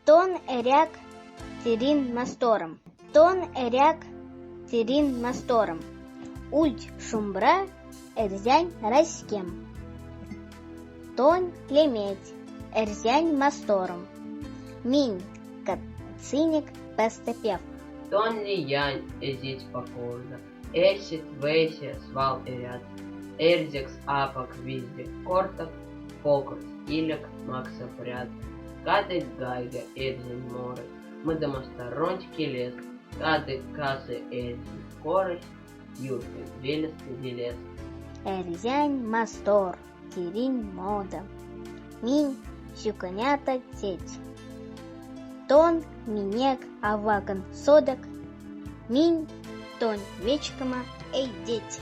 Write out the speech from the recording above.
Тон эряк тирин мастором. Тон эряк тирин мастором. Ульт шумбра эрзянь раскем. Тон клеметь эрзянь мастором. Минь кациник пестепев. Тон ли янь эзить покорно. Эсит весе свал эрят. Эрзекс апак визде кортов. Покорс илек макса прят. Кады гайга эрзин море. Мы домосторончики лес. Кады касы эрзин скорость. Юркой велеский делес. Эрзянь мастор тирин мода. Минь сюконята теть. Тон минек аваган содак. Минь тон вечкама эй деть.